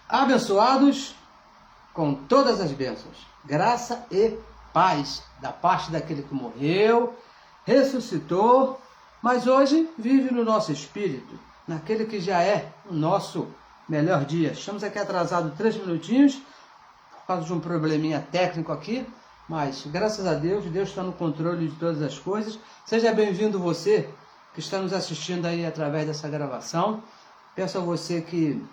Abençoados com todas as bênçãos, graça e paz da parte daquele que morreu, ressuscitou, mas hoje vive no nosso espírito, naquele que já é o nosso melhor dia. Estamos aqui atrasados 3 minutinhos, por causa de um probleminha técnico aqui, mas graças a Deus, Deus está no controle de todas as coisas. Seja bem-vindo você que está nos assistindo aí através dessa gravação. Peço a você que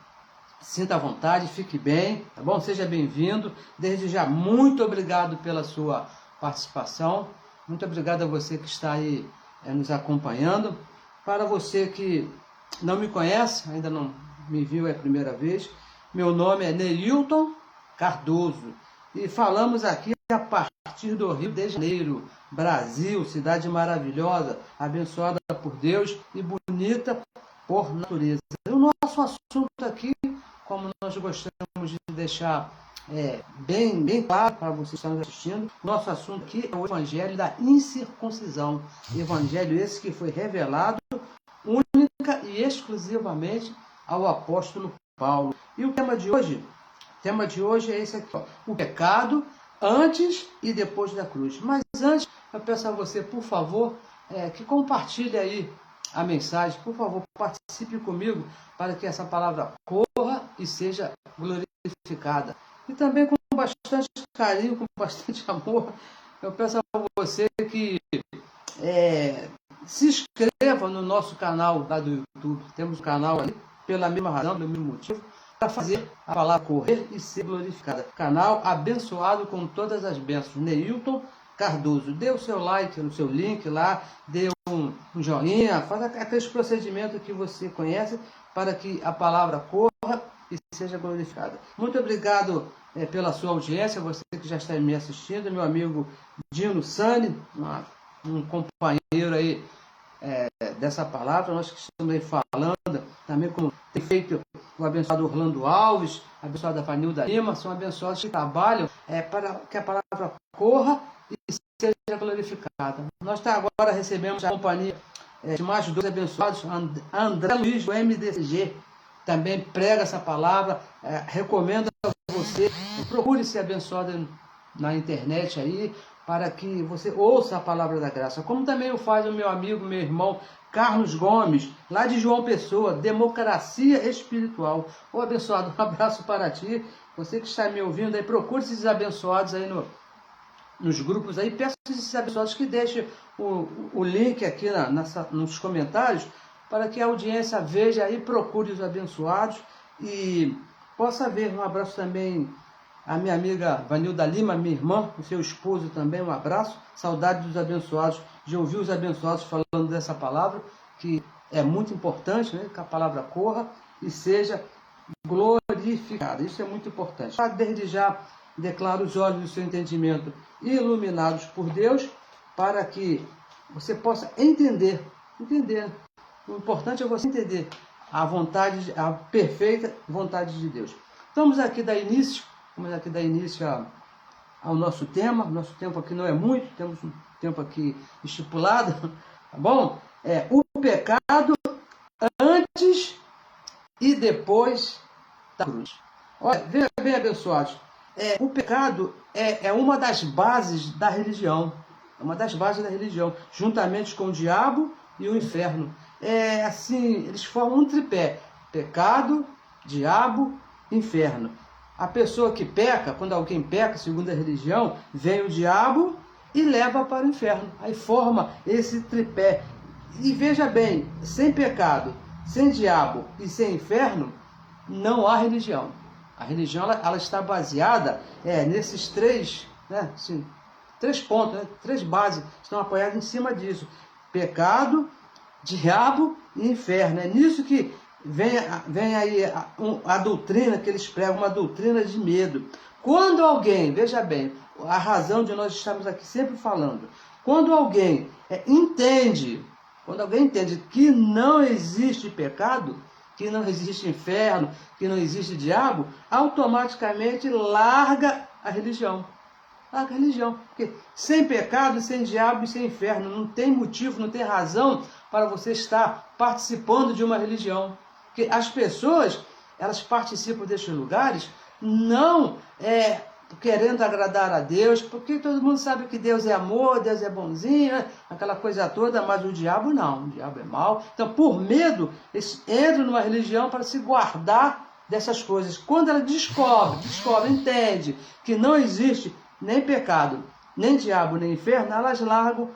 sinta à vontade, fique bem, tá bom? Seja bem-vindo. Desde já, muito obrigado pela sua participação. Muito obrigado a você que está aí nos acompanhando. Para você que não me conhece, ainda não me viu, é a primeira vez, meu nome é Neilton Cardoso e falamos aqui a partir do Rio de Janeiro, Brasil, cidade maravilhosa, abençoada por Deus e bonita por natureza. O nosso assunto aqui, como nós gostamos de deixar bem claro para vocês que estão assistindo, nosso assunto aqui é o Evangelho da Incircuncisão. Evangelho esse que foi revelado única e exclusivamente ao apóstolo Paulo. E o tema de hoje é esse aqui, ó, o pecado antes e depois da cruz. Mas antes, eu peço a você, por favor, que compartilhe aí a mensagem. Por favor, participe comigo para que essa palavra corra e seja glorificada. E também com bastante carinho, com bastante amor, eu peço a você que se inscreva no nosso canal lá do YouTube. Temos um canal ali, pela mesma razão, pelo mesmo motivo, para fazer a palavra correr e ser glorificada. Canal abençoado com todas as bênçãos. Neilton Cardoso. Dê o seu like no seu link lá, dê um joinha, faz aqueles procedimentos que você conhece para que a palavra corra e seja glorificada. Muito obrigado pela sua audiência, você que já está me assistindo, meu amigo Dino Sani, um companheiro aí dessa palavra, nós que estamos aí falando, também como tem feito o abençoado Orlando Alves, a abençoada Vanilda Lima, são abençoados que trabalham para que a palavra corra e seja glorificada. Nós agora recebemos a companhia de mais 2 abençoados, André Luiz, do MDCG, também prega essa palavra, recomendo a você, procure ser abençoado na internet aí, para que você ouça a palavra da graça, como também o faz o meu amigo, meu irmão, Carlos Gomes, lá de João Pessoa, Democracia Espiritual. Ô abençoado, um abraço para ti, você que está me ouvindo aí, procure esses abençoados aí nos grupos aí, peço a esses abençoados que deixem o link aqui nos comentários, para que a audiência veja aí, procure os abençoados e possa ver. Um abraço também a minha amiga Vanilda Lima, minha irmã, o seu esposo também, um abraço. Saudade dos abençoados, de ouvir os abençoados falando dessa palavra, que é muito importante, né? Que a palavra corra e seja glorificada. Isso é muito importante. Desde já, declaro os olhos do seu entendimento iluminados por Deus, para que você possa entender. O importante é você entender a perfeita vontade de Deus. Vamos aqui dar início ao nosso tema. Nosso tempo aqui não é muito, temos um tempo aqui estipulado, tá bom? O pecado antes e depois da cruz. Olha, veja bem, abençoados, o pecado é uma das bases da religião, juntamente com o diabo e o inferno. Eles formam um tripé: pecado, diabo, inferno. A pessoa que peca, quando alguém peca, segundo a religião, vem o diabo e leva para o inferno. Aí forma esse tripé. E veja bem, sem pecado, sem diabo e sem inferno, não há religião. A religião ela está baseada nesses 3, né, assim, 3 pontos, né, 3 bases estão apoiadas em cima disso: pecado, diabo e inferno. É nisso que vem aí a doutrina que eles pregam, uma doutrina de medo. Quando alguém, veja bem, a razão de nós estarmos aqui sempre falando, quando alguém entende que não existe pecado, que não existe inferno, que não existe diabo, automaticamente larga a religião. Porque sem pecado, sem diabo e sem inferno, não tem motivo, não tem razão para você estar participando de uma religião. Porque as pessoas elas participam destes lugares não querendo agradar a Deus, porque todo mundo sabe que Deus é amor, Deus é bonzinho, né? Aquela coisa toda, mas o diabo não, o diabo é mau. Então, por medo, eles entram numa religião para se guardar dessas coisas. Quando ela descobre, entende que não existe nem pecado, nem diabo, nem inferno, elas largam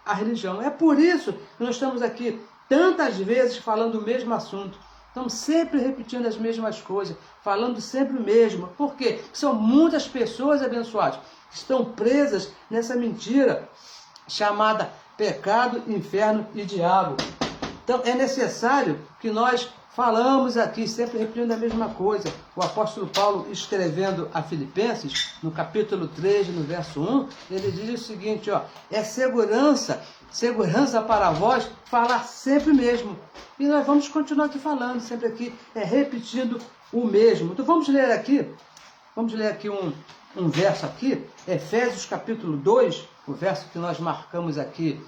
a religião. É por isso que nós estamos aqui tantas vezes falando o mesmo assunto. Estamos sempre repetindo as mesmas coisas, falando sempre o mesmo. Por quê? São muitas pessoas abençoadas que estão presas nessa mentira chamada pecado, inferno e diabo. Então é necessário que nós falamos aqui, sempre repetindo a mesma coisa. O apóstolo Paulo, escrevendo a Filipenses, no capítulo 3, no verso 1, ele diz o seguinte, ó, é segurança para vós falar sempre mesmo. E nós vamos continuar aqui falando, sempre aqui, repetindo o mesmo. Então vamos ler aqui um verso aqui, Efésios capítulo 2, o verso que nós marcamos aqui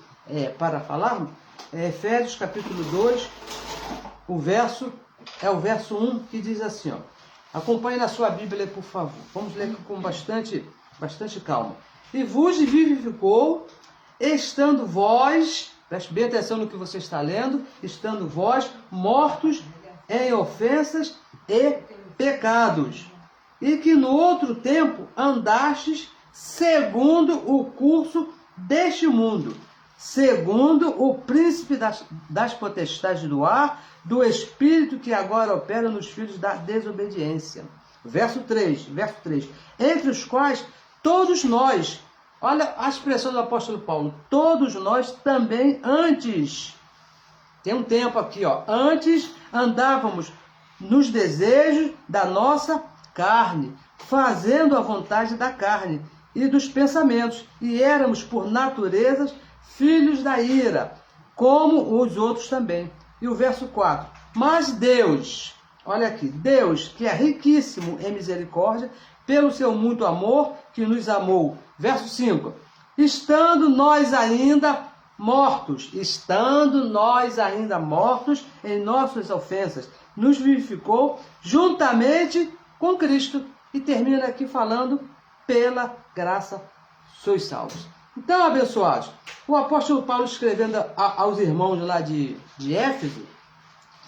para falarmos, Efésios capítulo 2, o verso 1, que diz assim, ó, acompanhe na sua Bíblia, por favor. Vamos ler com bastante calma. E vos vivificou, estando vós, preste bem atenção no que você está lendo, estando vós mortos em ofensas e pecados, e que no outro tempo andastes segundo o curso deste mundo, segundo o príncipe das potestades do ar, do espírito que agora opera nos filhos da desobediência. Verso 3, entre os quais todos nós, olha a expressão do apóstolo Paulo, todos nós também antes, tem um tempo aqui, ó, antes andávamos nos desejos da nossa carne, fazendo a vontade da carne e dos pensamentos, e éramos por natureza filhos da ira, como os outros também. E o verso 4, mas Deus, olha aqui, Deus que é riquíssimo em misericórdia, pelo seu muito amor que nos amou. Verso 5, estando nós ainda mortos em nossas ofensas, nos vivificou juntamente com Cristo. E termina aqui falando, pela graça sois salvos. Então, abençoados, o apóstolo Paulo escrevendo aos irmãos lá de Éfeso,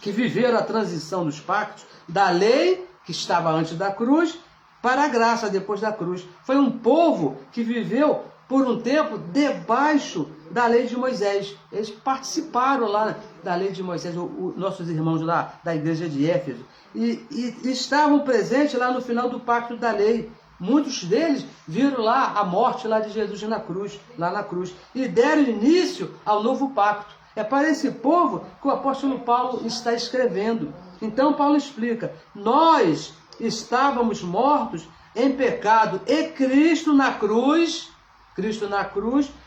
que viveram a transição dos pactos, da lei, que estava antes da cruz, para a graça depois da cruz. Foi um povo que viveu por um tempo debaixo da lei de Moisés. Eles participaram lá da lei de Moisés, nossos irmãos lá da igreja de Éfeso, e estavam presentes lá no final do pacto da lei. Muitos deles viram lá a morte lá de Jesus lá na cruz, e deram início ao novo pacto. É para esse povo que o apóstolo Paulo está escrevendo. Então Paulo explica, nós estávamos mortos em pecado e Cristo na cruz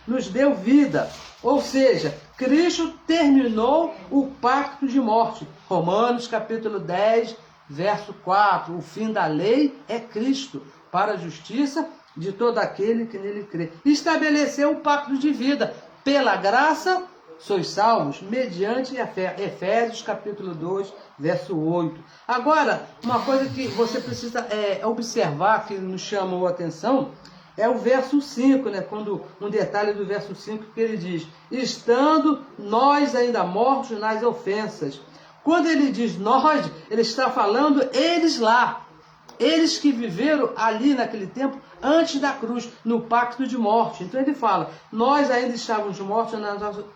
nos deu vida. Ou seja, Cristo terminou o pacto de morte. Romanos capítulo 10, verso 4, o fim da lei é Cristo, para a justiça de todo aquele que nele crê. Estabeleceu o pacto de vida. Pela graça sois salvos, mediante a fé. Efésios capítulo 2, verso 8. Agora, uma coisa que você precisa observar, que nos chamou a atenção, é o verso 5, né? Quando um detalhe do verso 5 que ele diz, estando nós ainda mortos nas ofensas. Quando ele diz nós, ele está falando eles lá. Eles que viveram ali naquele tempo, antes da cruz, no pacto de morte. Então ele fala, nós ainda estávamos mortos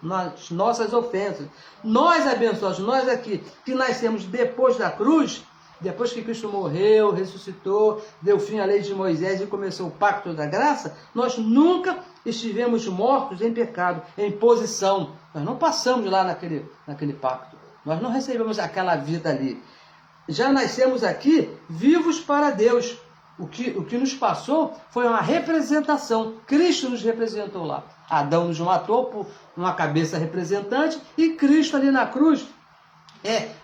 nas nossas ofensas. Nós abençoados, nós aqui, que nascemos depois da cruz, depois que Cristo morreu, ressuscitou, deu fim à lei de Moisés e começou o pacto da graça, nós nunca estivemos mortos em pecado, em posição. Nós não passamos lá naquele pacto. Nós não recebemos aquela vida ali. Já nascemos aqui vivos para Deus. O que nos passou foi uma representação. Cristo nos representou lá. Adão nos matou por uma cabeça representante e Cristo ali na cruz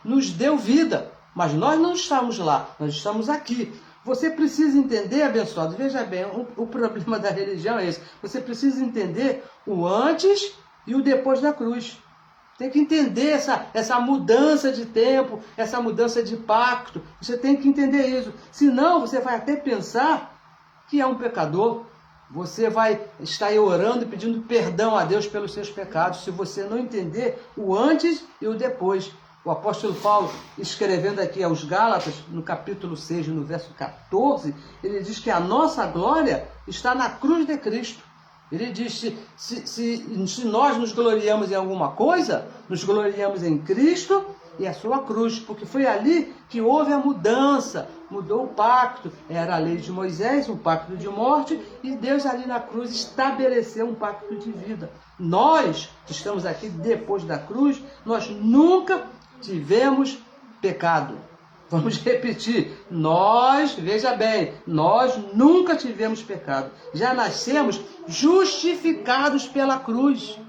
nos deu vida. Mas nós não estamos lá, nós estamos aqui. Você precisa entender, abençoado, veja bem, o problema da religião é esse. Você precisa entender o antes e o depois da cruz. Tem que entender essa mudança de tempo, essa mudança de pacto. Você tem que entender isso. Senão você vai até pensar que é um pecador. Você vai estar aí orando e pedindo perdão a Deus pelos seus pecados, se você não entender o antes e o depois. O apóstolo Paulo, escrevendo aqui aos Gálatas, no capítulo 6, no verso 14, ele diz que a nossa glória está na cruz de Cristo. Ele diz, se nós nos gloriamos em alguma coisa, nos gloriamos em Cristo e a sua cruz, porque foi ali que houve a mudança, mudou o pacto. Era a lei de Moisés, um pacto de morte, e Deus ali na cruz estabeleceu um pacto de vida. Nós, que estamos aqui depois da cruz, nós nunca tivemos pecado. Vamos repetir, veja bem, nós nunca tivemos pecado. Já nascemos justificados pela cruz.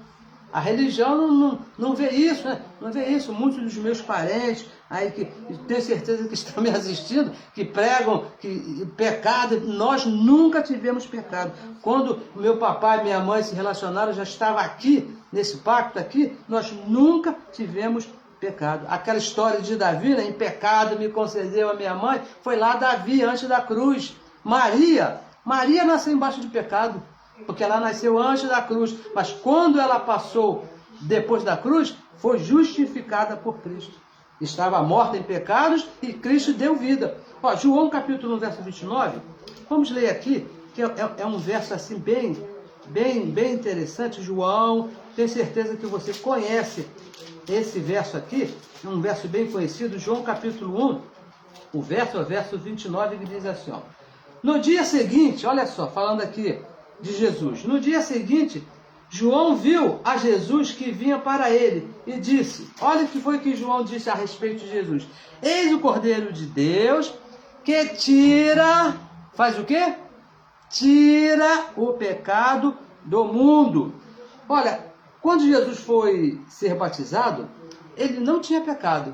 A religião não vê isso, né? Não vê isso. Muitos dos meus parentes, aí que tenho certeza que estão me assistindo, que pregam que pecado, nós nunca tivemos pecado. Quando meu papai e minha mãe se relacionaram, já estava aqui, nesse pacto aqui, nós nunca tivemos pecado. Aquela história de Davi, né? Em pecado me concedeu a minha mãe, foi lá Davi antes da cruz. Maria nasceu embaixo de pecado, porque ela nasceu antes da cruz, mas quando ela passou depois da cruz, foi justificada por Cristo. Estava morta em pecados e Cristo deu vida. Ó, João capítulo 1, verso 29, vamos ler aqui, que é um verso assim bem interessante. João, tenho certeza que você conhece esse verso aqui, é um verso bem conhecido, João capítulo 1, o verso 29, que diz assim, ó, no dia seguinte, olha só, falando aqui de Jesus, no dia seguinte, João viu a Jesus que vinha para ele e disse, olha o que foi que João disse a respeito de Jesus, eis o Cordeiro de Deus que faz o quê? Tira o pecado do mundo. Olha, quando Jesus foi ser batizado, ele não tinha pecado.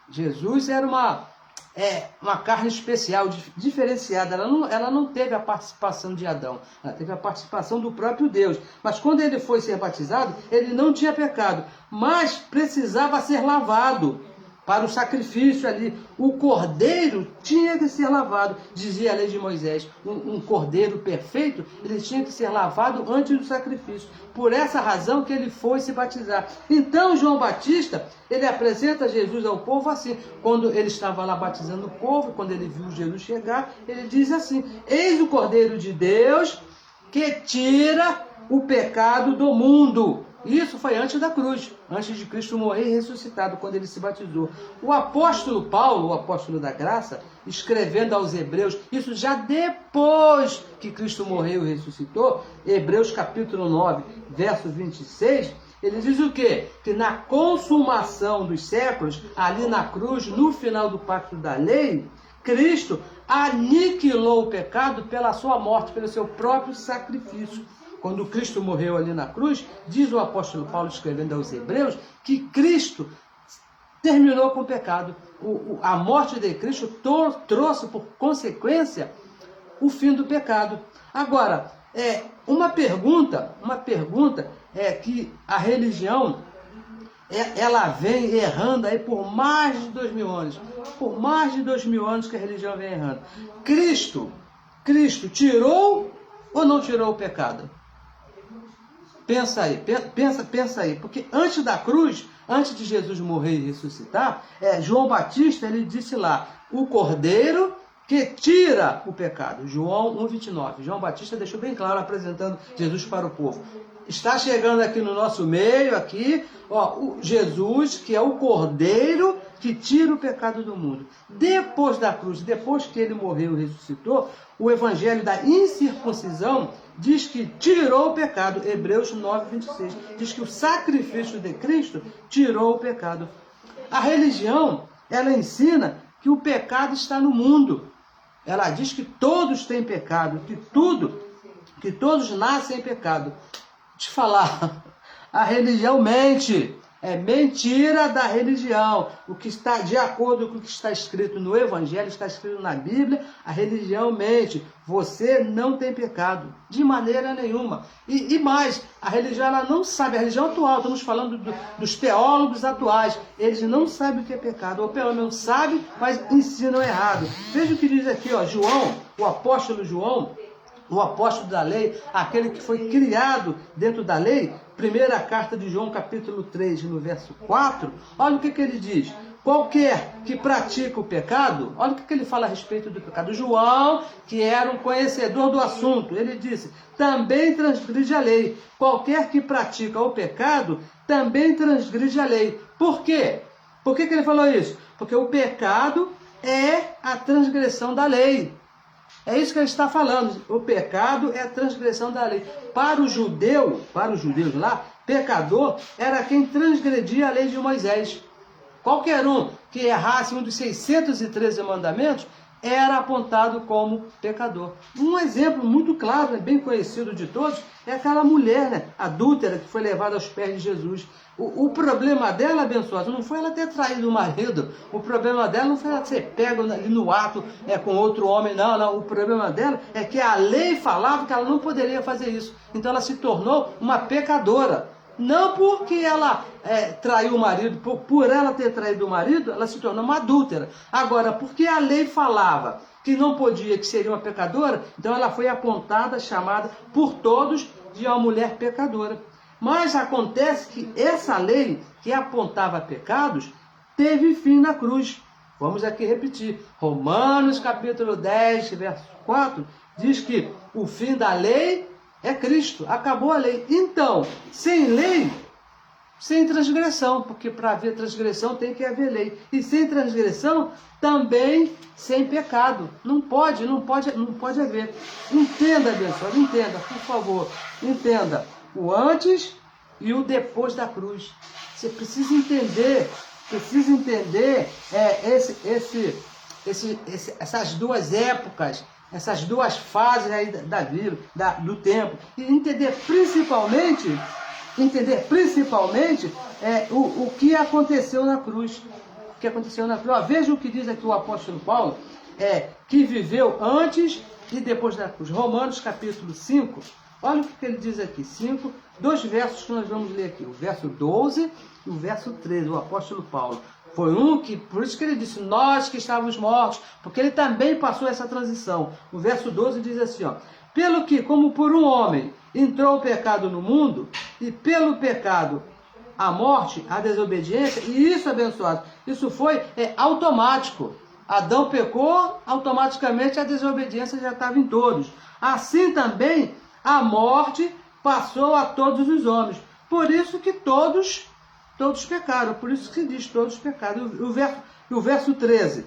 Jesus era uma carne especial, diferenciada. Ela não teve a participação de Adão, ela teve a participação do próprio Deus. Mas quando ele foi ser batizado, ele não tinha pecado, mas precisava ser lavado para o sacrifício ali. O cordeiro tinha que ser lavado, dizia a lei de Moisés. Um cordeiro perfeito, ele tinha que ser lavado antes do sacrifício. Por essa razão que ele foi se batizar. Então João Batista, ele apresenta Jesus ao povo assim. Quando ele estava lá batizando o povo, quando ele viu Jesus chegar, ele diz assim, eis o Cordeiro de Deus que tira o pecado do mundo. Isso foi antes da cruz, antes de Cristo morrer e ressuscitado, quando ele se batizou. O apóstolo Paulo, o apóstolo da graça, escrevendo aos Hebreus, isso já depois que Cristo morreu e ressuscitou, Hebreus capítulo 9, verso 26, ele diz o quê? Que na consumação dos séculos, ali na cruz, no final do pacto da lei, Cristo aniquilou o pecado pela sua morte, pelo seu próprio sacrifício. Quando Cristo morreu ali na cruz, diz o apóstolo Paulo escrevendo aos Hebreus, que Cristo terminou com o pecado. A morte de Cristo trouxe por consequência o fim do pecado. Agora, uma pergunta é que a religião, ela vem errando aí por mais de 2000 anos. Por mais de 2000 anos que a religião vem errando. Cristo tirou ou não tirou o pecado? Pensa aí, porque antes da cruz, antes de Jesus morrer e ressuscitar, João Batista, ele disse lá, o Cordeiro que tira o pecado. João 1,29. João Batista deixou bem claro, apresentando Jesus para o povo. Está chegando aqui no nosso meio, aqui, o Jesus, que é o Cordeiro que tira o pecado do mundo. Depois da cruz, depois que ele morreu e ressuscitou, o evangelho da incircuncisão diz que tirou o pecado. Hebreus 9, 26. Diz que o sacrifício de Cristo tirou o pecado. A religião, ela ensina que o pecado está no mundo. Ela diz que todos têm pecado, que todos nascem em pecado. Te falar, a religião mente. É mentira da religião. O que está de acordo com o que está escrito no Evangelho, está escrito na Bíblia, a religião mente. Você não tem pecado, de maneira nenhuma. E mais, a religião ela não sabe, a religião atual, estamos falando dos teólogos atuais, eles não sabem o que é pecado, ou pelo menos sabem, mas ensinam errado. Veja o que diz aqui, ó, João, o apóstolo João, o apóstolo da lei, aquele que foi criado dentro da lei, primeira carta de João, capítulo 3, no verso 4, olha o que ele diz. Qualquer que pratica o pecado, olha o que ele fala a respeito do pecado. João, que era um conhecedor do assunto, ele disse, também transgride a lei. Qualquer que pratica o pecado, também transgride a lei. Por quê? Por que ele falou isso? Porque o pecado é a transgressão da lei. É isso que ele está falando. O pecado é a transgressão da lei. Para o judeu, para os judeus lá, pecador era quem transgredia a lei de Moisés. Qualquer um que errasse um dos 613 mandamentos era apontado como pecador. Um exemplo muito claro, bem conhecido de todos, é aquela mulher, né, adúltera, que foi levada aos pés de Jesus. O problema dela, abençoada, não foi ela ter traído o marido, o problema dela não foi ela ser pega ali no ato com outro homem, não. O problema dela é que a lei falava que ela não poderia fazer isso. Então ela se tornou uma pecadora. Não porque ela traiu o marido, por ela ter traído o marido, ela se tornou uma adúltera. Agora, porque a lei falava que não podia, que seria uma pecadora, então ela foi apontada, chamada por todos de uma mulher pecadora. Mas acontece que essa lei que apontava pecados teve fim na cruz. Vamos aqui repetir. Romanos capítulo 10, verso 4, diz que o fim da lei é Cristo. Acabou a lei. Então, sem lei, sem transgressão, porque para haver transgressão tem que haver lei. E sem transgressão, também sem pecado. Não pode haver. Entenda, abençoado, entenda, por favor. Entenda o antes e o depois da cruz. Você precisa entender essas duas épocas, essas duas fases aí da vida, do tempo. E entender principalmente o que aconteceu na cruz. O que aconteceu na cruz. Veja o que diz aqui o apóstolo Paulo, que viveu antes e depois da cruz. Romanos capítulo 5, olha o que ele diz aqui, 5, dois versos que nós vamos ler aqui, o verso 12 e o verso 13, o apóstolo Paulo. Foi por isso que ele disse, nós que estávamos mortos, porque ele também passou essa transição. O verso 12 diz assim, ó, pelo que, como por um homem entrou o pecado no mundo, e pelo pecado a morte, a desobediência, e isso, abençoado, isso foi automático. Adão pecou, automaticamente a desobediência já estava em todos. Assim também a morte passou a todos os homens. Por isso que todos pecaram. Por isso que se diz todos pecaram. O verso 13.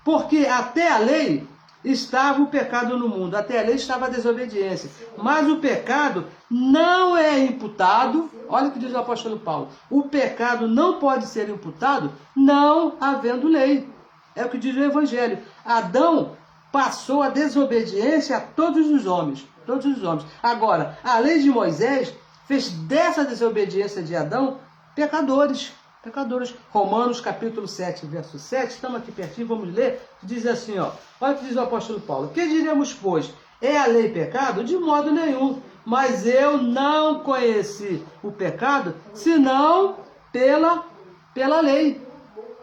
Porque até a lei estava o pecado no mundo. Até a lei estava a desobediência. Mas o pecado não é imputado. Olha o que diz o apóstolo Paulo. O pecado não pode ser imputado não havendo lei. É o que diz o Evangelho. Adão passou a desobediência a todos os homens. Todos os homens. Agora, a lei de Moisés fez dessa desobediência de Adão pecadores. Romanos capítulo 7, verso 7, estamos aqui pertinho, vamos ler, diz assim, ó, olha o que diz o apóstolo Paulo. Que diremos, pois? É a lei pecado? De modo nenhum. Mas eu não conheci o pecado, senão pela lei.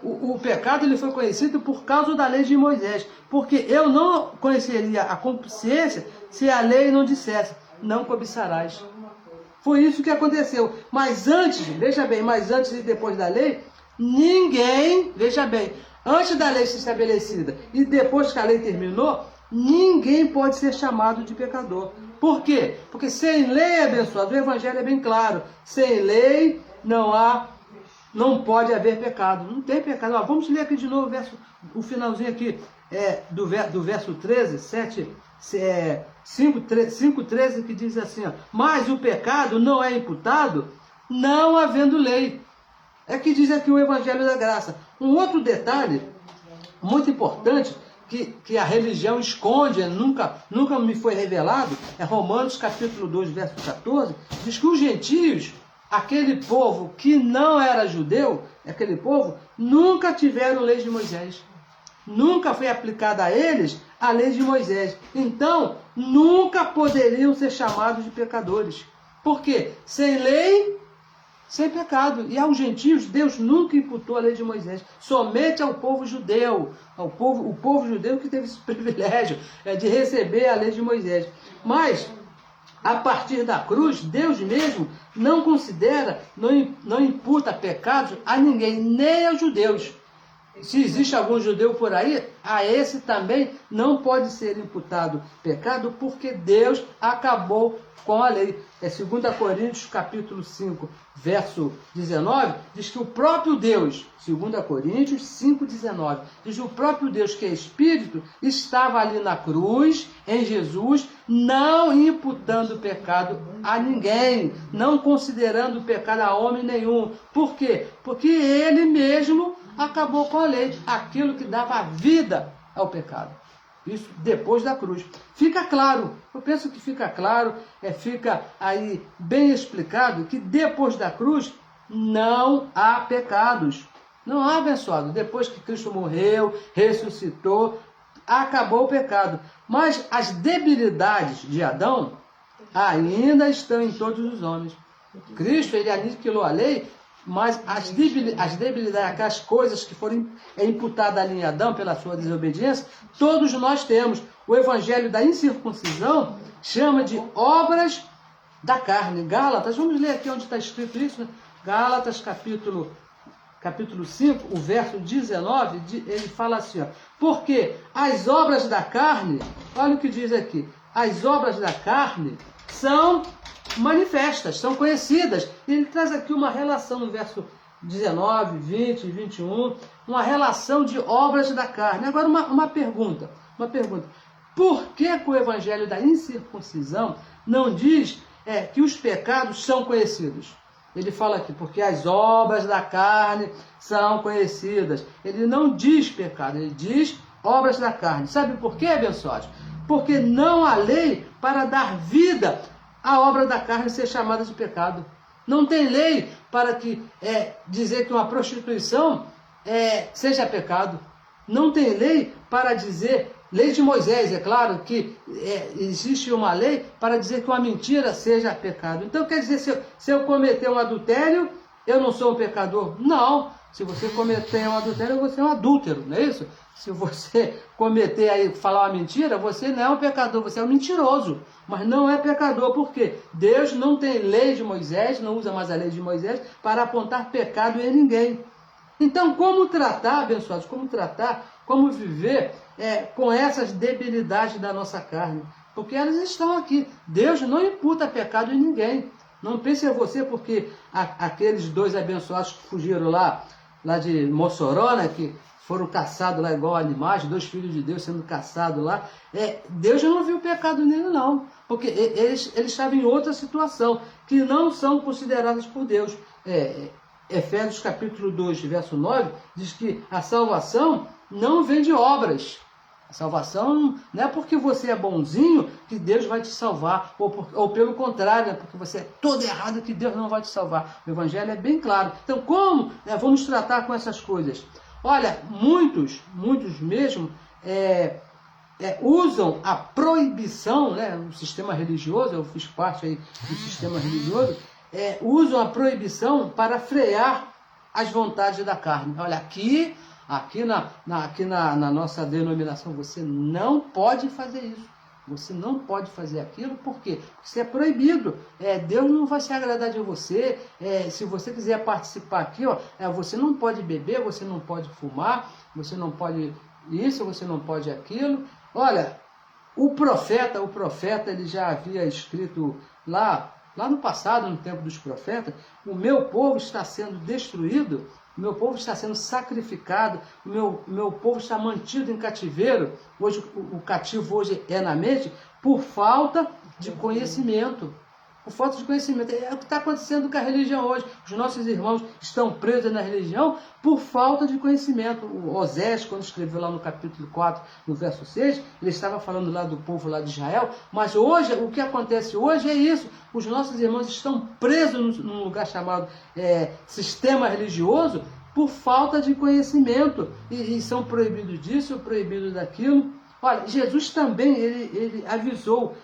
O pecado ele foi conhecido por causa da lei de Moisés, porque eu não conheceria a consciência se a lei não dissesse, não cobiçarás. Foi isso que aconteceu. Mas antes, veja bem, antes e depois da lei, ninguém, veja bem, antes da lei ser estabelecida e depois que a lei terminou, ninguém pode ser chamado de pecador. Por quê? Porque sem lei, abençoado, o Evangelho é bem claro, sem lei não pode haver pecado. Não tem pecado. Ó, vamos ler aqui de novo o finalzinho aqui do verso 13, 5:13, que diz assim, ó, mas o pecado não é imputado não havendo lei. É que diz aqui o Evangelho da Graça. Um outro detalhe muito importante que a religião esconde, nunca me foi revelado, é Romanos capítulo 2, verso 14, diz que os gentios aquele povo que não era judeu, aquele povo, nunca tiveram lei de Moisés. Nunca foi aplicada a eles a lei de Moisés. Então, nunca poderiam ser chamados de pecadores. Por quê? Sem lei, sem pecado. E aos gentios, Deus nunca imputou a lei de Moisés. Somente ao povo judeu. O povo judeu que teve esse privilégio de receber a lei de Moisés. Mas, a partir da cruz, Deus mesmo não considera, não imputa pecados a ninguém, nem aos judeus. Se existe algum judeu por aí, a esse também não pode ser imputado pecado, porque Deus acabou com a lei. É 2 Coríntios capítulo 5, verso 19, diz que o próprio Deus, 2 Coríntios 5, 19, diz que o próprio Deus, que é Espírito, estava ali na cruz, em Jesus, não imputando pecado a ninguém, não considerando pecado a homem nenhum. Por quê? Porque ele mesmo acabou com a lei, aquilo que dava vida ao pecado. Isso depois da cruz. Fica claro, eu penso que fica claro, fica aí bem explicado que depois da cruz não há pecados. Não há, abençoado. Depois que Cristo morreu, ressuscitou, acabou o pecado. Mas as debilidades de Adão ainda estão em todos os homens. Cristo, ele aniquilou a lei, mas as debilidades, aquelas coisas que foram imputadas ali em Adão pela sua desobediência, todos nós temos. O evangelho da incircuncisão chama de obras da carne. Gálatas, vamos ler aqui onde está escrito isso, né? Gálatas capítulo 5, o verso 19, ele fala assim, ó, porque as obras da carne, olha o que diz aqui, as obras da carne são manifestas, são conhecidas. Ele traz aqui uma relação no verso 19, 20, 21, uma relação de obras da carne. Agora uma pergunta. Por que o evangelho da incircuncisão não diz que os pecados são conhecidos? Ele fala aqui, porque as obras da carne são conhecidas. Ele não diz pecado, ele diz obras da carne. Sabe por quê, abençoados? Porque não há lei para dar vida a obra da carne ser chamada de pecado. Não tem lei para dizer que uma prostituição seja pecado. Não tem lei para dizer, lei de Moisés, é claro que existe uma lei para dizer que uma mentira seja pecado. Então quer dizer, se eu cometer um adultério, eu não sou um pecador? Não. Se você cometer um adultério, você é um adúltero, não é isso? Se você falar uma mentira, você não é um pecador, você é um mentiroso. Mas não é pecador, por quê? Deus não tem lei de Moisés, não usa mais a lei de Moisés para apontar pecado em ninguém. Então, como tratar, abençoados, como viver com essas debilidades da nossa carne? Porque elas estão aqui. Deus não imputa pecado em ninguém. Não pense em você, porque aqueles dois abençoados que fugiram lá de Mossoró, né, que foram caçados lá igual animais, 2 filhos de Deus sendo caçados lá, Deus já não viu pecado nele, não. Porque eles estavam em outra situação, que não são consideradas por Deus. Efésios capítulo 2, verso 9, diz que a salvação não vem de obras. A salvação não é porque você é bonzinho que Deus vai te salvar, ou pelo contrário, é porque você é todo errado que Deus não vai te salvar. O evangelho é bem claro. Então, como vamos tratar com essas coisas? Olha, muitos mesmo usam a proibição, né, no sistema religioso, eu fiz parte aí do sistema religioso, usam a proibição para frear as vontades da carne. Olha, aqui na nossa denominação, você não pode fazer isso. Você não pode fazer aquilo, por quê? Porque isso é proibido. Deus não vai se agradar de você. Se você quiser participar aqui, você não pode beber, você não pode fumar, você não pode isso, você não pode aquilo. Olha, o profeta, ele já havia escrito lá no passado, no tempo dos profetas, o meu povo está sendo destruído, o meu povo está sendo sacrificado, o meu povo está mantido em cativeiro. Hoje, o cativo hoje é na mente, por falta de conhecimento. por falta de conhecimento. É o que está acontecendo com a religião hoje. Os nossos irmãos estão presos na religião por falta de conhecimento. O Osés, quando escreveu lá no capítulo 4, no verso 6, ele estava falando lá do povo lá de Israel, mas hoje, o que acontece hoje é isso. Os nossos irmãos estão presos num lugar chamado sistema religioso por falta de conhecimento. E são proibidos disso, proibidos daquilo. Olha, Jesus também, ele avisou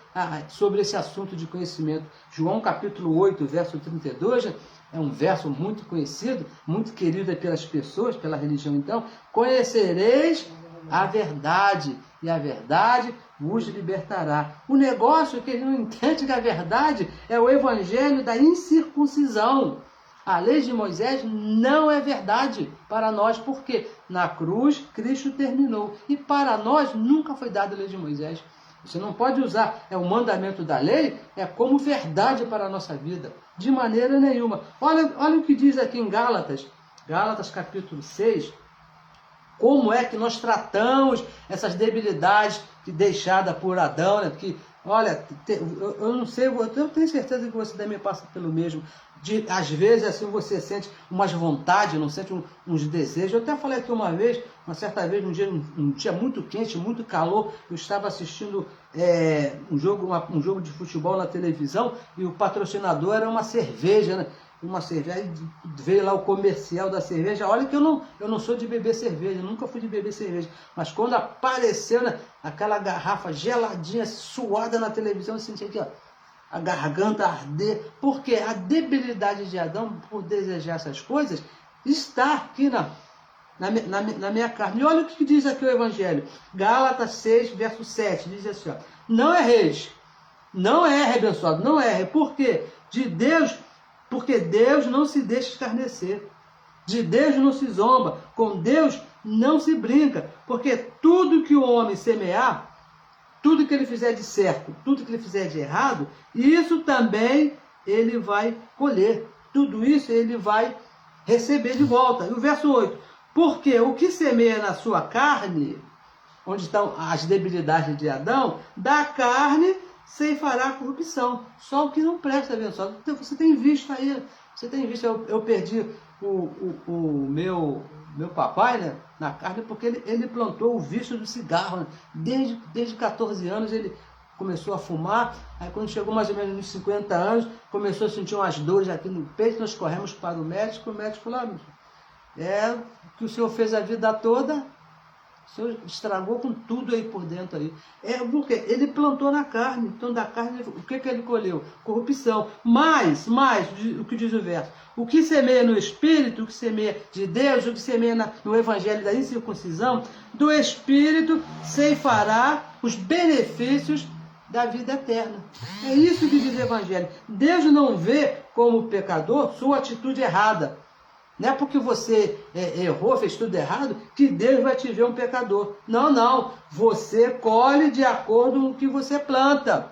sobre esse assunto de conhecimento. João capítulo 8, verso 32, é um verso muito conhecido, muito querido pelas pessoas, pela religião então. Conhecereis a verdade, e a verdade vos libertará. O negócio é que ele não entende que a verdade é o evangelho da incircuncisão. A lei de Moisés não é verdade para nós, porque na cruz Cristo terminou. E para nós nunca foi dada a lei de Moisés. Você não pode usar o mandamento da lei como verdade para a nossa vida. De maneira nenhuma. Olha o que diz aqui em Gálatas. Gálatas capítulo 6. Como é que nós tratamos essas debilidades deixadas por Adão, né? Que, olha, eu não sei, eu tenho certeza que você também passa pelo mesmo. Às vezes assim você sente umas vontades, não sente uns desejos. Eu até falei aqui uma vez, uma certa vez, um dia muito quente, muito calor, eu estava assistindo um jogo de futebol na televisão e o patrocinador era uma cerveja, né? Uma cerveja, aí veio lá o comercial da cerveja. Olha que eu não sou de beber cerveja, nunca fui de beber cerveja, mas quando apareceu, né, aquela garrafa geladinha, suada na televisão, eu senti aqui, ó, a garganta arder, porque a debilidade de Adão por desejar essas coisas está aqui na minha carne. E olha o que diz aqui o Evangelho, Gálatas 6, verso 7, diz assim, ó, não erreis, não erre, abençoado, não erre, porque Deus não se deixa escarnecer, de Deus não se zomba, com Deus não se brinca, porque tudo que o homem semear, tudo que ele fizer de certo, tudo que ele fizer de errado, isso também ele vai colher, tudo isso ele vai receber de volta. E o verso 8, porque o que semeia na sua carne, onde estão as debilidades de Adão, da carne ceifará a corrupção. Só o que não presta, abençoado. Você tem visto aí, eu perdi o meu papai, né, na carne, porque ele plantou o vício do cigarro, né? Desde 14 anos ele começou a fumar, aí quando chegou mais ou menos nos 50 anos, começou a sentir umas dores aqui no peito, nós corremos para o médico falou, o que o senhor fez a vida toda, o senhor estragou com tudo aí por dentro aí. Porque ele plantou na carne, então da carne, o que ele colheu? Corrupção. Mais, o que diz o verso, o que semeia no Espírito, o que semeia de Deus, o que semeia no Evangelho da incircuncisão, do Espírito ceifará os benefícios da vida eterna. É isso que diz o Evangelho. Deus não vê como pecador sua atitude errada. Não é porque você errou, fez tudo errado, que Deus vai te ver um pecador. Não. Você colhe de acordo com o que você planta.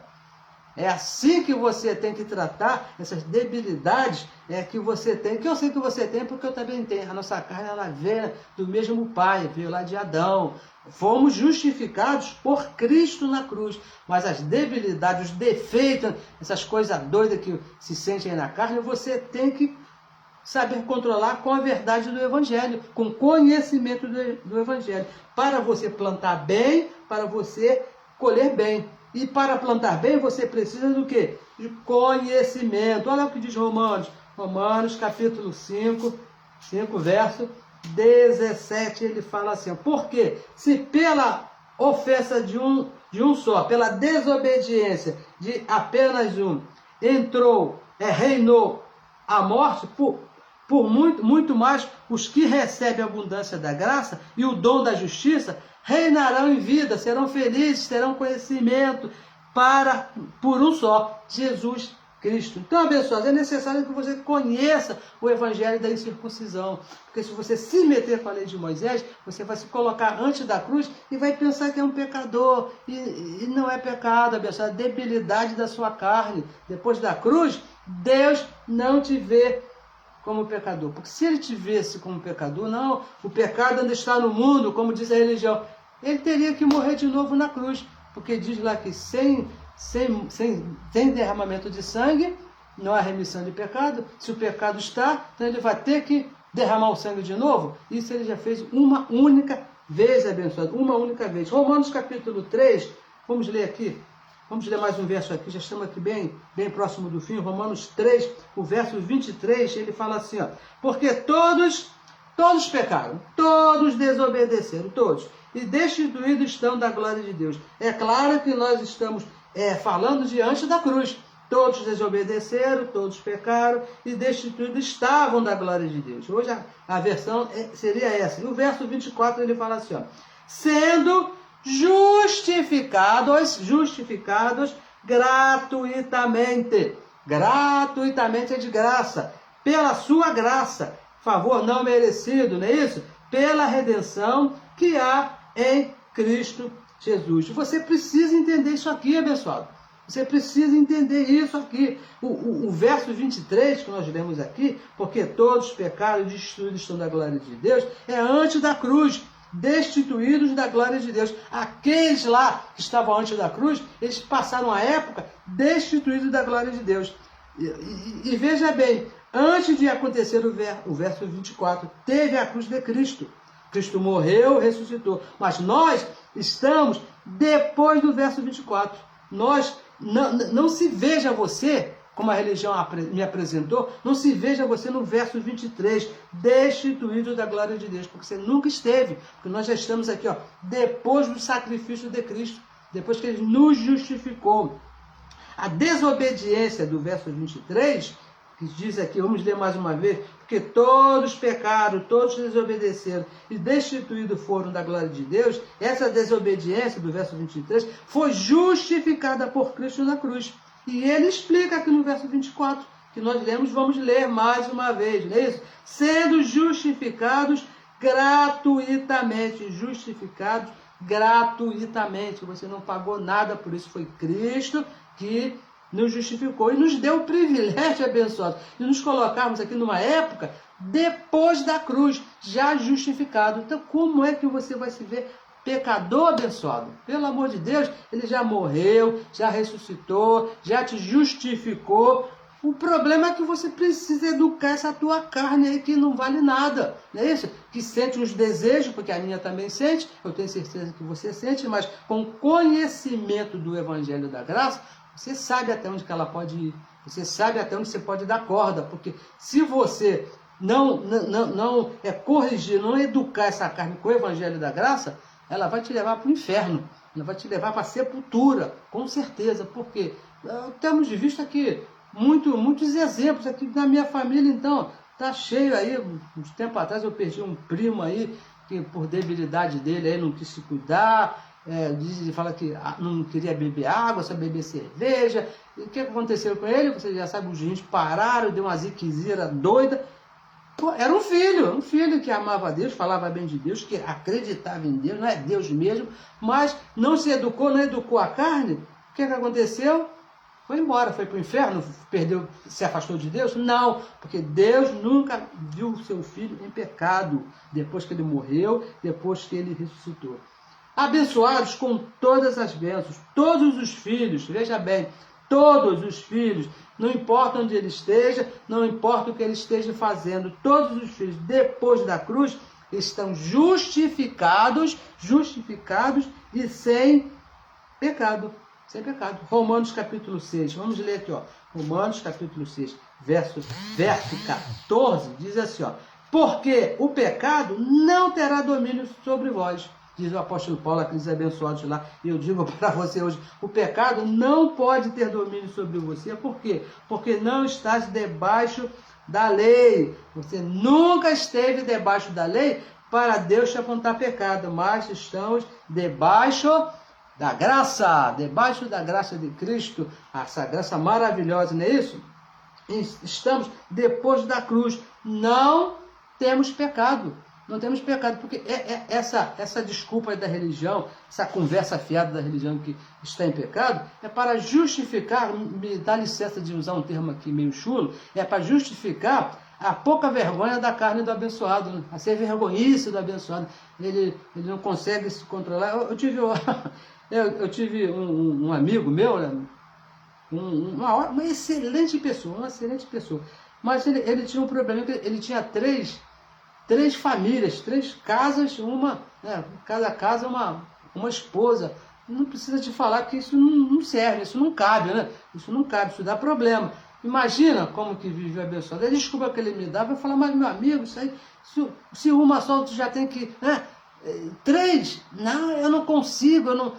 É assim que você tem que tratar essas debilidades que você tem, que eu sei que você tem, porque eu também tenho. A nossa carne, ela veio do mesmo Pai, veio lá de Adão. Fomos justificados por Cristo na cruz. Mas as debilidades, os defeitos, essas coisas doidas que se sentem aí na carne, você tem que saber controlar com a verdade do Evangelho, com conhecimento do Evangelho, para você plantar bem, para você colher bem. E para plantar bem, você precisa do quê? De conhecimento. Olha o que diz Romanos capítulo 5, verso 17, ele fala assim, porque se pela ofensa de um só, pela desobediência de apenas um, reinou a morte, por muito mais os que recebem a abundância da graça e o dom da justiça reinarão em vida, serão felizes, terão conhecimento por um só, Jesus Cristo. Então, abençoados, é necessário que você conheça o Evangelho da incircuncisão, porque se você se meter com a lei de Moisés, você vai se colocar antes da cruz e vai pensar que é um pecador, e não é pecado, abençoado, é a debilidade da sua carne. Depois da cruz, Deus não te vê como pecador, porque se ele te visse como pecador, não, o pecado ainda está no mundo, como diz a religião, ele teria que morrer de novo na cruz, porque diz lá que sem sem derramamento de sangue, não há remissão de pecado. Se o pecado está, então ele vai ter que derramar o sangue de novo. Isso ele já fez uma única vez, abençoado, uma única vez. Romanos capítulo 3, vamos ler aqui. Vamos ler mais um verso aqui, já estamos aqui bem próximo do fim. Romanos 3, o verso 23, ele fala assim, ó, porque todos pecaram, todos desobedeceram, todos, e destituídos estão da glória de Deus. É claro que nós estamos falando diante da cruz. Todos desobedeceram, todos pecaram, e destituídos estavam da glória de Deus. Hoje a versão seria essa. E o verso 24 ele fala assim, ó, sendo justificados gratuitamente. Gratuitamente é de graça. Pela sua graça. Favor não merecido, não é isso? Pela redenção que há em Cristo Jesus. Você precisa entender isso aqui, abençoado. Você precisa entender isso aqui. O verso 23 que nós lemos aqui, porque todos pecaram e destruídos estão da glória de Deus, é antes da cruz. Destituídos da glória de Deus. Aqueles lá que estavam antes da cruz, eles passaram a época destituídos da glória de Deus. E veja bem, antes de acontecer o verso 24, teve a cruz de Cristo. Cristo morreu, ressuscitou. Mas nós estamos depois do verso 24. Nós, não se veja você, como a religião me apresentou, não se veja você no verso 23, destituído da glória de Deus, porque você nunca esteve, porque nós já estamos aqui, ó, depois do sacrifício de Cristo, depois que Ele nos justificou. A desobediência do verso 23, que diz aqui, vamos ler mais uma vez, porque todos pecaram, todos desobedeceram e destituídos foram da glória de Deus, essa desobediência do verso 23 foi justificada por Cristo na cruz. E ele explica aqui no verso 24, que nós lemos, vamos ler mais uma vez, não é isso? Sendo justificados gratuitamente, justificados gratuitamente, você não pagou nada por isso, foi Cristo que nos justificou e nos deu o privilégio abençoado de nos colocarmos aqui numa época depois da cruz, já justificado. Então, como é que você vai se ver pecador abençoado? Pelo amor de Deus, ele já morreu, já ressuscitou, já te justificou. O problema é que você precisa educar essa tua carne aí que não vale nada, não é isso? Que sente os desejos, porque a minha também sente, eu tenho certeza que você sente, mas com conhecimento do Evangelho da Graça, você sabe até onde que ela pode ir, você sabe até onde você pode dar corda, porque se você não corrigir, não educar essa carne com o Evangelho da Graça, ela vai te levar para o inferno, ela vai te levar para a sepultura, com certeza, porque temos visto aqui muitos exemplos aqui na minha família, então, tá cheio aí, uns tempos atrás eu perdi um primo aí, que por debilidade dele aí não quis se cuidar, ele fala que não queria beber água, só beber cerveja. E o que aconteceu com ele? Você já sabe, os rins pararam, deu uma ziquezira doida. Pô, era um filho que amava a Deus, falava bem de Deus, que acreditava em Deus, não é Deus mesmo, mas não se educou, não educou a carne. O que aconteceu? Foi embora, foi para o inferno, se afastou de Deus? Não, porque Deus nunca viu o seu filho em pecado, depois que ele morreu, depois que ele ressuscitou. Abençoados com todas as bênçãos, todos os filhos, veja bem, todos os filhos, não importa onde ele esteja, não importa o que ele esteja fazendo, todos os filhos, depois da cruz, estão justificados e sem pecado. Sem pecado. Romanos capítulo 6, vamos ler aqui, ó. Romanos capítulo 6, verso 14, diz assim, ó. Porque o pecado não terá domínio sobre vós. Diz o apóstolo Paulo, aqueles abençoados lá, e eu digo para você hoje, o pecado não pode ter domínio sobre você. Por quê? Porque não estás debaixo da lei. Você nunca esteve debaixo da lei para Deus te apontar pecado, mas estamos debaixo da graça de Cristo, essa graça maravilhosa, não é isso? Estamos depois da cruz, não temos pecado. Não temos pecado, porque essa desculpa da religião, essa conversa fiada da religião que está em pecado, é para justificar, me dá licença de usar um termo aqui meio chulo, é para justificar a pouca vergonha da carne do abençoado, né? A ser vergonhice do abençoado. Ele não consegue se controlar. Eu tive um amigo meu, né? Uma excelente pessoa, mas ele tinha um problema, que ele tinha três famílias, 3 casas, né, cada casa uma esposa. Não precisa te falar que isso não serve, isso não cabe, né? Isso não cabe, isso dá problema. Imagina como que vive o abençoado. A desculpa que ele me dava, eu falava, mas meu amigo, isso aí, se uma só, tu já tem que... Né? 3? Não, eu não consigo, eu não...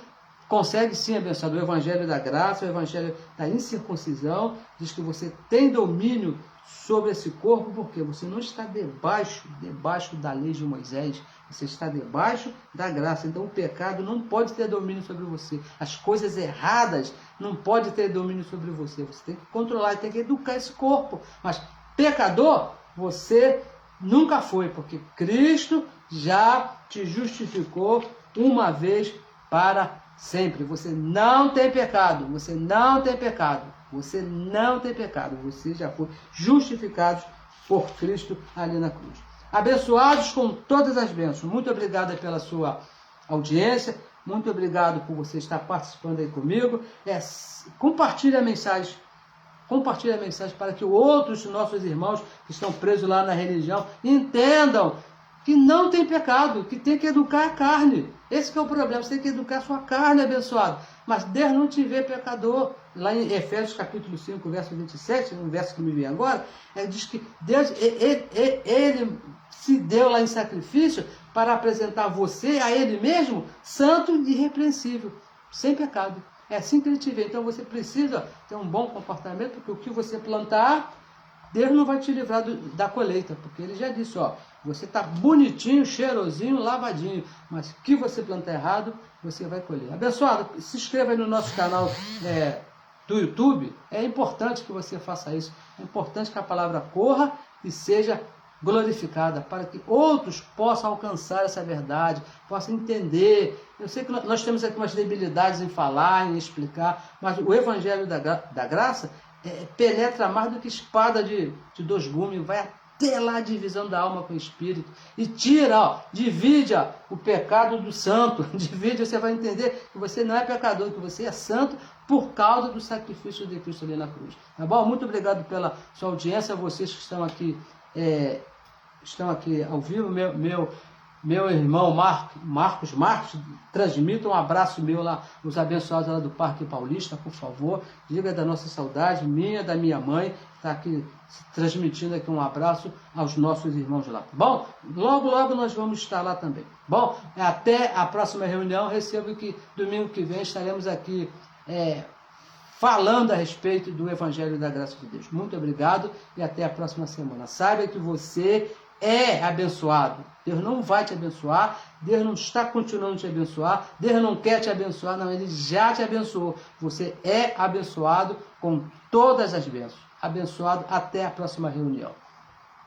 Consegue sim, abençoado. O Evangelho da Graça, o Evangelho da Incircuncisão, diz que você tem domínio sobre esse corpo, porque você não está debaixo da lei de Moisés, você está debaixo da graça. Então o pecado não pode ter domínio sobre você. As coisas erradas não podem ter domínio sobre você. Você tem que controlar, tem que educar esse corpo. Mas pecador, você nunca foi, porque Cristo já te justificou uma vez para sempre. Você não tem pecado, você não tem pecado, você não tem pecado. Você já foi justificado por Cristo ali na cruz. Abençoados com todas as bênçãos. Muito obrigado pela sua audiência. Muito obrigado por você estar participando aí comigo. Compartilhe a mensagem. Compartilhe a mensagem para que outros nossos irmãos que estão presos lá na religião entendam que não tem pecado, que tem que educar a carne. Esse que é o problema, você tem que educar a sua carne, abençoado. Mas Deus não te vê pecador. Lá em Efésios capítulo 5, verso 27, um verso que me vem agora, diz que Deus, ele se deu lá em sacrifício para apresentar você a Ele mesmo, santo e irrepreensível, sem pecado. É assim que Ele te vê. Então você precisa ter um bom comportamento, porque o que você plantar, Deus não vai te livrar da colheita, porque Ele já disse, você está bonitinho, cheirosinho, lavadinho, mas o que você plantar errado, você vai colher. Abençoado, se inscreva aí no nosso canal do YouTube. É importante que você faça isso. É importante que a palavra corra e seja glorificada, para que outros possam alcançar essa verdade, possam entender. Eu sei que nós temos aqui umas debilidades em falar, em explicar, mas o Evangelho da Graça penetra mais do que espada de 2 gumes, vai até lá a divisão da alma com o espírito, e divide o pecado do santo, divide, você vai entender que você não é pecador, que você é santo por causa do sacrifício de Cristo ali na cruz. Tá bom? Muito obrigado pela sua audiência, vocês que estão aqui ao vivo, meu irmão Marcos transmita um abraço meu lá, os abençoados lá do Parque Paulista, por favor, diga da nossa saudade, da minha mãe, está aqui transmitindo aqui um abraço aos nossos irmãos lá, tá bom? Logo, logo nós vamos estar lá também. Bom, até a próxima reunião, recebo que domingo que vem estaremos aqui falando a respeito do Evangelho da Graça de Deus. Muito obrigado e até a próxima semana. Saiba que você é abençoado. Deus não vai te abençoar, Deus não está continuando a te abençoar, Deus não quer te abençoar, não, Ele já te abençoou. Você é abençoado com todas as bênçãos. Abençoado, até a próxima reunião.